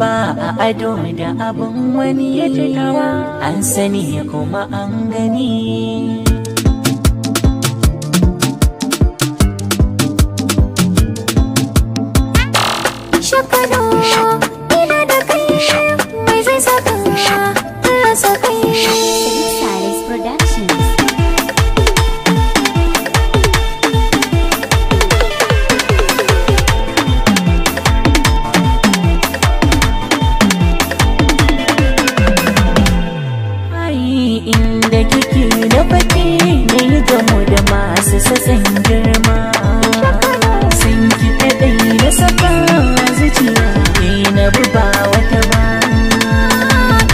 ba a ado da abin wani ya tunawa, an sani kuma an gani. Shakano, ina da kai, mai zai saka, rasa kai. Salis Productions. Inda kike na faɗi ne gamu da masu sassan girma, sun ki kaɗai na saka zuciya ke na buba wata ba.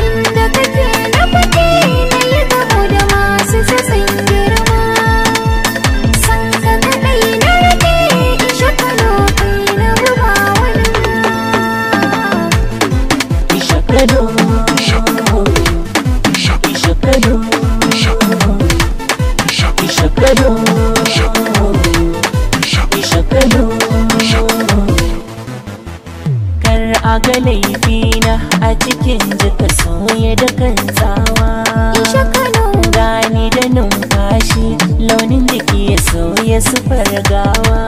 Inda kake na faɗi ne gamu da masu sassan girma, san ka kaɗai na rage in shakalo kai na buba wani. Ishakalo, kar a ga laifina a cikin jika soye da kan tsawa, gani da numfashi launin jiki ya soya sufar gawa,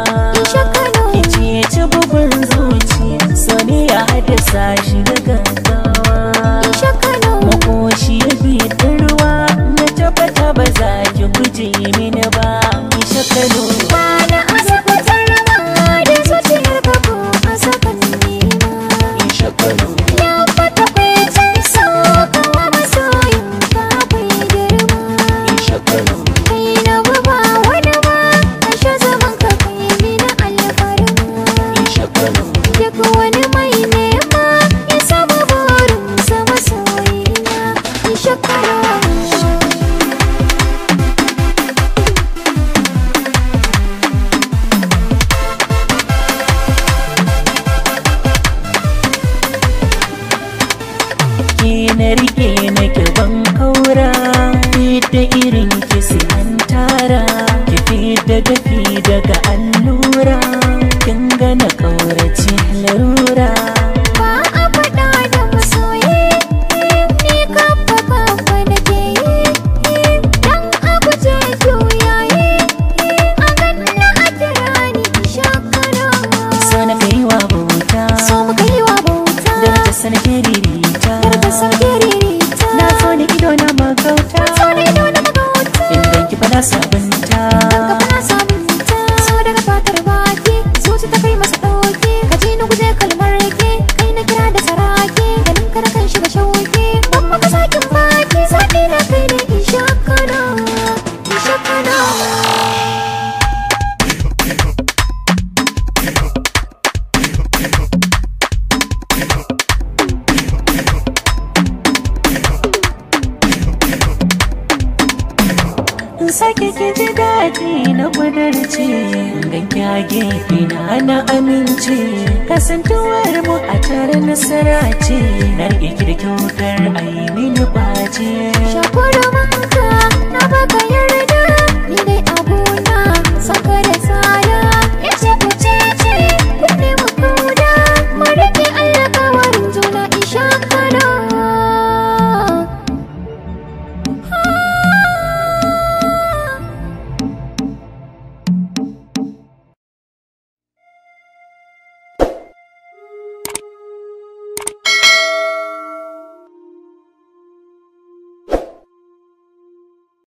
kici ya ci bugun zuci so ne ya haddasa shi da gaggawa, makoshi ya biya ruwa na tabbata ba za ki guje mini ba. Ishakalo bana azabatar ma da zuciyar ka ko a sakan nima. Ishakalo Ya fata kwaitan so kawa masoyin ka bai girma. Ishakalo Kai na buba wani ba a sha zaman ka kai mini alfarma. Ishakalo Duk wani mai nema ya samu burinsa masoyina. Ishakalo ke na rike na ban kaura, da irin ki sai an tara, ki da dafi daga allura, kin ga na kaurace larura. ba a faɗa da masoyi ni kafa kafa nake yi dan a guje juyayi a ganna a kira ni shakara. So na kai wa bauta, So mu kai wa bauta da ta sana ke ririta, da sauke ririta. na so ni ido na magauta, So ne ido na magauta idan ki fada sabunta. ka fara sabunta. So daga fatar baki zuci ta kai masa ɗauki ka ji ni guje kalmar rake kai na kira da saraki ganin ka na kan shiga shauki ban maka sakin baki zaɓi na kai ne in shakana in shakana. In sake ki ji daɗi na ƙudurce, ganki a gefe na amince, kasantuwar mu a tare nasara ce, na riƙe ki da kyautar a yi mini ɓace. Shakura